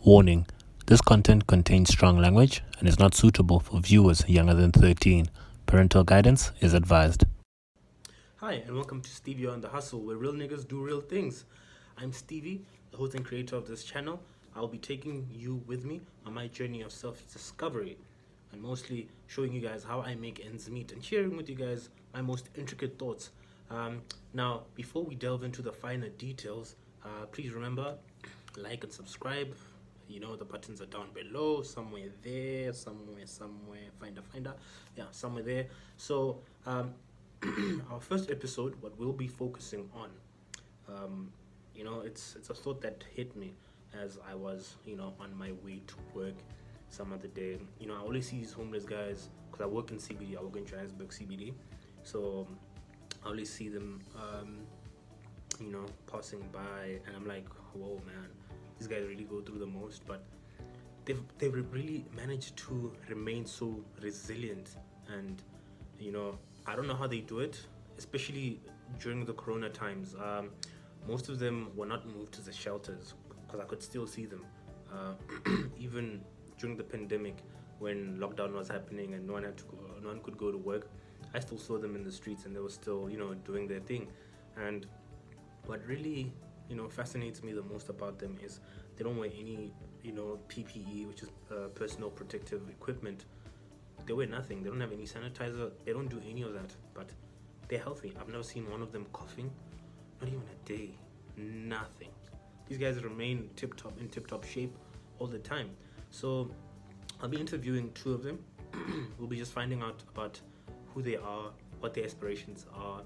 Warning: this content contains strong language and is not suitable for viewers younger than 13. Parental guidance is advised. Hi, and welcome to Stevie on the Hustle, where real niggas do real things. I'm Stevie, the host and creator of this channel. I'll be taking you with me on my journey of self-discovery and mostly showing you guys how I make ends meet and sharing with you guys my most intricate thoughts. Now, before we delve into the finer details, please remember, like and subscribe. You know, the buttons are down below, somewhere there, somewhere, finder. Yeah, somewhere there. So, our first episode, what we'll be focusing on, it's a thought that hit me as I was, on my way to work some other day. I always see these homeless guys because I work in CBD. I work in Johannesburg CBD, so I always see them, passing by, and I'm like, whoa, man, these guys really go through the most, but they've really managed to remain so resilient, and I don't know how they do it, especially during the corona times. Most of them were not moved to the shelters because I could still see them. Even during the pandemic, when lockdown was happening and no one could go to work, I still saw them in the streets and they were still, doing their thing. And what really, fascinates me the most about them is they don't wear any, PPE, which is personal protective equipment. They wear nothing. They don't have any sanitizer. They don't do any of that, but they're healthy. I've never seen one of them coughing, not even a day. Nothing. These guys remain in tip-top shape all the time. So I'll be interviewing two of them. We'll be just finding out about who they are, what their aspirations are,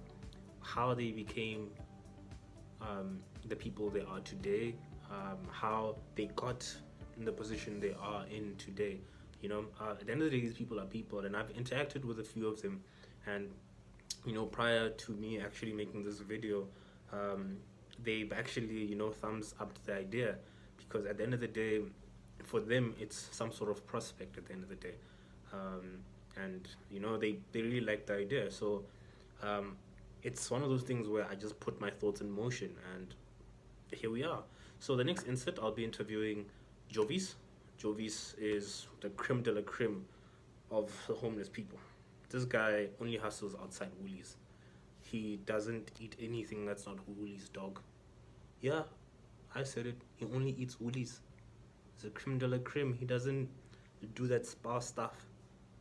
how they became the people they are today, how they got in the position they are in today. At the end of the day, these people are people, and I've interacted with a few of them. And prior to me actually making this video, they've actually thumbs up to the idea, because at the end of the day, for them, it's some sort of prospect at the end of the day, and they really like the idea. So it's one of those things where I just put my thoughts in motion, and here we are. So the next insert, I'll be interviewing Jovis. Jovis is the creme de la creme of the homeless people. This guy only hustles outside Woolies. He doesn't eat anything that's not Woolies, dog. Yeah, I said it. He only eats Woolies. It's a creme de la creme. He doesn't do that spa stuff.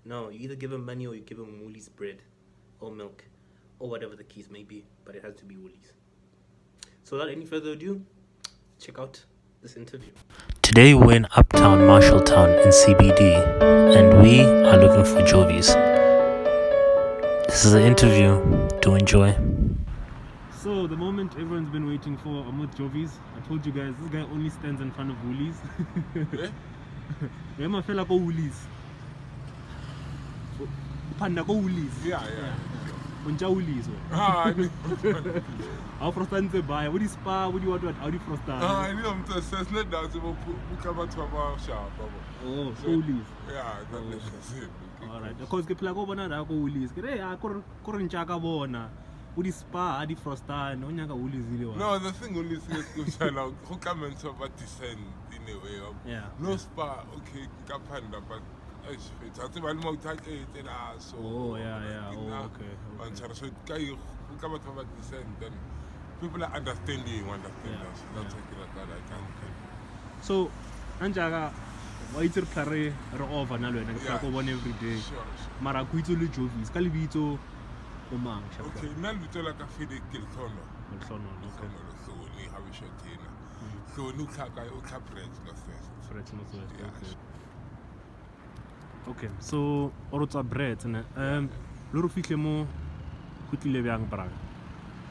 No, you either give him money or you give him Woolies bread or milk or whatever the case may be, but it has to be Woolies. So without any further ado, check out this interview. Today we're in Uptown Marshalltown in CBD, and we are looking for Jovis. This is an interview. Do enjoy. So the moment everyone's been waiting for, I'm with Jovis. I told you guys, this guy only stands in front of Woolies. Yeah, my fella go Woolies. Panda go Woolies. Yeah. Unja Woolies. How frostan se buy? What is spa? What do you want? How do you frostan? I know to say let down to come to our shop. Oh, Woolies. Yeah, that's it. All right. Because ke phela go bona da go Woolies. Ke re ya ko ntja ka bona. What is spa? How do you frostan? O nyaka Woolies ile wa. No, the thing only is go now who come and so about descend in a way. Yeah. No spa, okay, kapanda, but it's I think I'm more tight and so. Oh, yeah. Oh, okay. So who come about descend, then people are understanding us. That's like that I can. So, Anjaga, why it's a re over na lwena ke go bona every day. Sure. Mara go itse le Jovis ka lebitso o mang shaka. Okay, nna le bitso la ka Fede Kiltono. Mhlolo, okay. So ni ha we shotina. So no tlhaka o tlhaprets no first. Fred Northwest. Okay, so orotsa bread ne lo re fihle mo go tlile byang braga.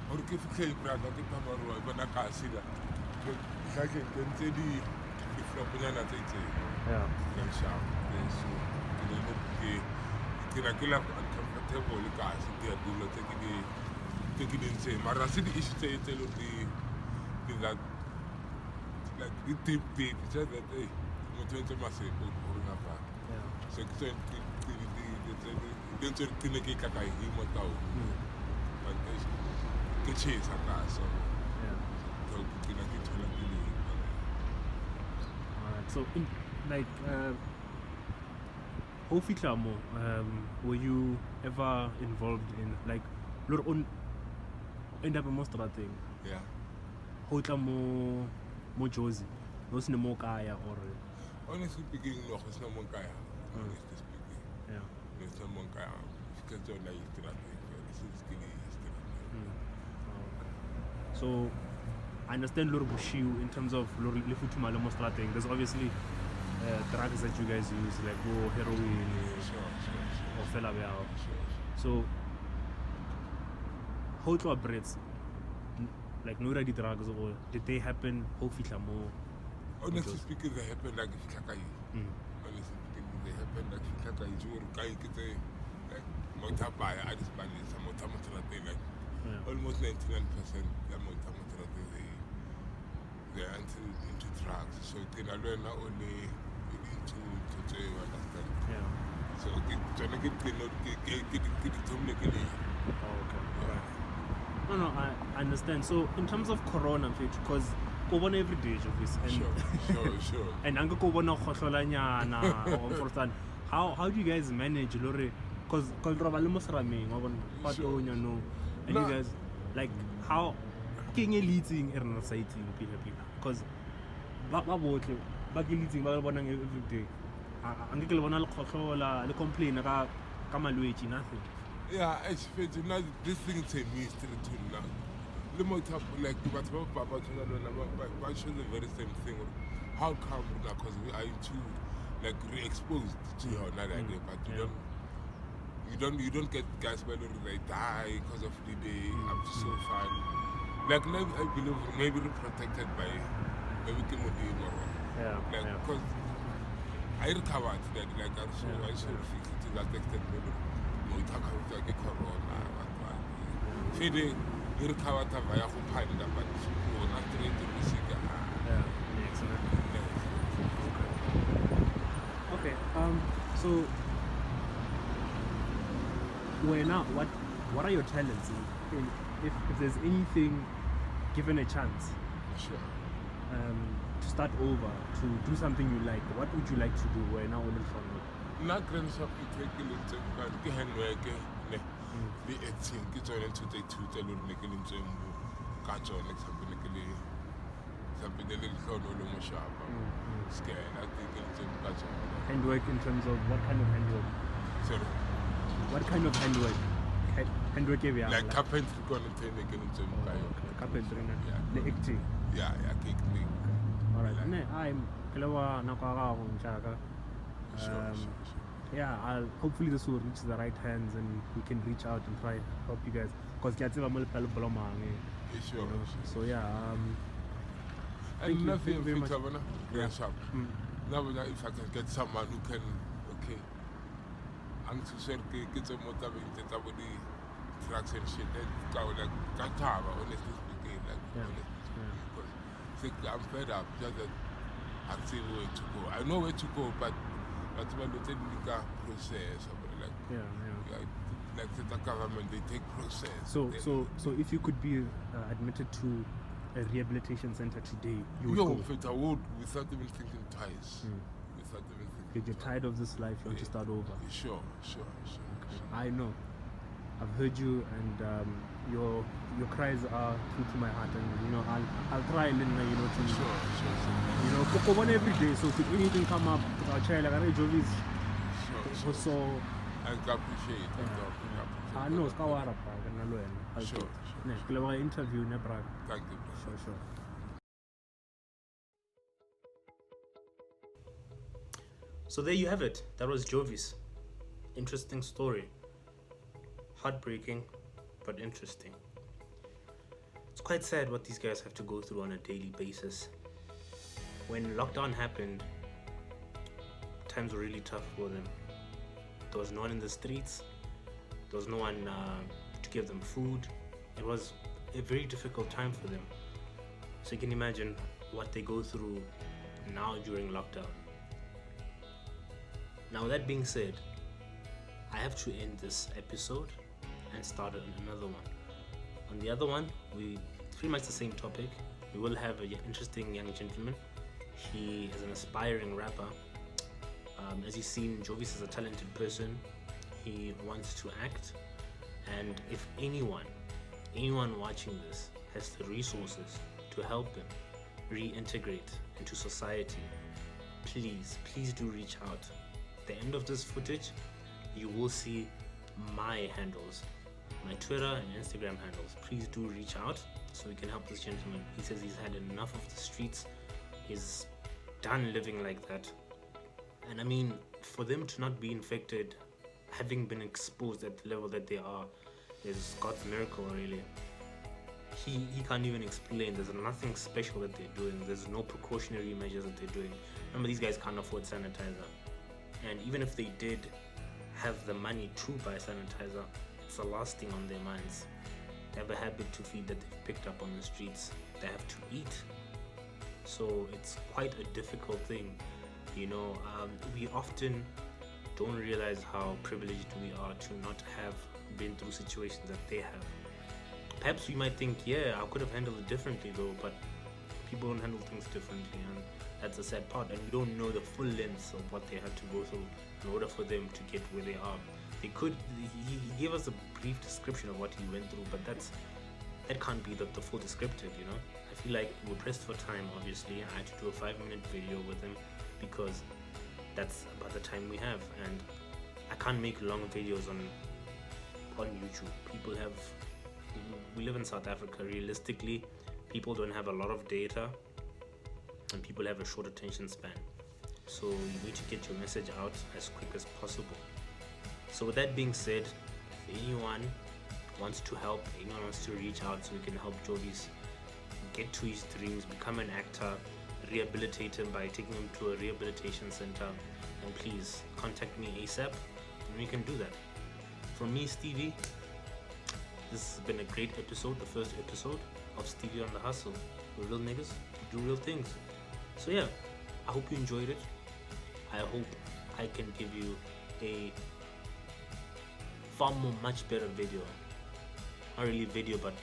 Or ke fitlhe braga ke pamaro ba na ka sila. Ga ke ntse di floponyana tse tse. Yeah. Sharp. So ke la comfortable ka se ke dilo tse ke dintse mara se di issue tse lo di that like the deep just that motho ntse maseko o rena pa. So ke dentro ke ke ka kai mo tao. Ke chesa ka so. Yeah. So, how fitla mo? Were you ever involved in like, lor on end up most thing? Yeah. How tla mo Josie? No sine mo kaya or? Honestly speaking, no, it's not Monkaya. Honestly speaking. Yeah. It's not Monkaya. Because you're like, this is skinny. Okay. So, I understand Lord Bushiu in terms of Lefutuma Lemostra thing. There's obviously drugs that you guys use, like heroin or Felabeao. So, how to breeds? Like, no ready drugs or did they happen? How fitla more? Honestly speaking, they happen like Fikakai. Honestly speaking, they happen like Fikakai. You like Motapaya, I just buy some Motamotrate, like almost 99% the Motamotrate, they're into drugs. So, they are not only into to understand. Yeah. So, trying to get to make it. Okay. No, I understand. So, in terms of corona, because over every day, obviously. Sure. And I'm going to how do you guys manage, Lore? Because and you guys, like, how can you leading in society? Because every day. I'm going to complain about nothing. Yeah, it's now this thing is a mystery to now. The more like what Papa shows the very same thing. How come because we are into like re-exposed to another idea, but you don't get guys where they die because of the day up to so far. Like I believe maybe we're protected by maybe because I recovered that like I should fix it to that extent maybe we talk about like corona Fede you recovered via Hupanda but you not trained to be sick. Okay. So now what are your talents? If there's anything given a chance, Sure. To start over, to do something you like, what would you like to do? We're now only from Not grand shop you take a little but handwork the 18 get on into the two tell you nickel into catch on something a little clown or more sharp. Scared, I think it's a catch on. handwork in terms of what kind of handwork? Sorry. What kind of handwork? Handwork area? Like carpentry going to take into carpentry. Yeah. The acting. Yeah, cake. Alright. I'm Kelawa Nakara Chaka. Sure. Yeah, hopefully this will reach the right hands and we can reach out and try to help you guys. Because Sure. So yeah, And nothing very much. Grand shop. Now if I can get someone who can I'm to say get some more time in the trucks and shit. That's like Katara, honestly speaking, because I'm fed up. Just that I see where to go. I know where to go, but when they take the process, like the government, they take process. So if you could be admitted to a rehabilitation center today, you would go. I would without even thinking twice. Without even thinking. You're tired of this life, you want to start over. Sure. I know. I've heard you, and your cries are true to my heart, and I'll try and to Sure. Coco one every day. So if anything come up, I'll try like I Jovis. Sure. So I appreciate it. I know it's Kawara. Sure. Interview, Thank you. Sure. So there you have it. That was Jovis. Interesting story. Heartbreaking, but interesting. It's quite sad what these guys have to go through on a daily basis. When lockdown happened, times were really tough for them. There was no one in the streets. There was no one to give them food. It was a very difficult time for them. So you can imagine what they go through now during lockdown. Now, that being said, I have to end this episode and start another one. On the other one, we pretty much the same topic. We will have an interesting young gentleman He is an aspiring rapper. As you've seen, Jovis is a talented person. He wants to act, and if anyone watching this has the resources to help him reintegrate into society, please do reach out. At the end of this footage, you will see my handles, my Twitter and Instagram handles. Please do reach out so we can help this gentleman. He says he's had enough of the streets. He's done living like that. And I mean, for them to not be infected, having been exposed at the level that they are, is God's miracle, really. He can't even explain. There's nothing special that they're doing. There's no precautionary measures that they're doing. Remember, these guys can't afford sanitizer. And even if they did have the money to buy sanitizer, it's the last thing on their minds. They have a habit to feed that they've picked up on the streets. They have to eat. So it's quite a difficult thing. We often don't realize how privileged we are to not have been through situations that they have. Perhaps we might think, yeah, I could have handled it differently though, but people don't handle things differently, and that's a sad part. And we don't know the full length of what they had to go through in order for them to get where they are. He gave us a brief description of what he went through, but that can't be the full descriptive, I feel like we're pressed for time. Obviously, I had to do a 5-minute video with him because that's about the time we have, and I can't make long videos on YouTube. We live in South Africa. Realistically, people don't have a lot of data, and people have a short attention span. So you need to get your message out as quick as possible. So with that being said, if anyone wants to help, anyone wants to reach out so we can help Jovis get to his dreams, become an actor, rehabilitate him by taking him to a rehabilitation center, and please contact me ASAP and we can do that. From me, Stevie, this has been a great episode, the first episode of Stevie on the Hustle. We're real niggas, we do real things. So yeah, I hope you enjoyed it. I hope I can give you a much better video. Not really video, but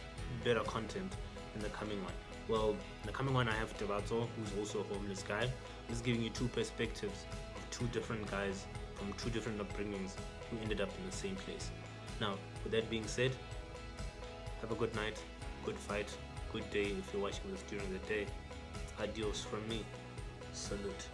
better content in the coming one. Well, in the coming one I have Devato, who's also a homeless guy. I'm just giving you two perspectives of two different guys from two different upbringings who ended up in the same place. Now, with that being said, have a good night, good fight, good day if you're watching this during the day. Adios from me. Salute.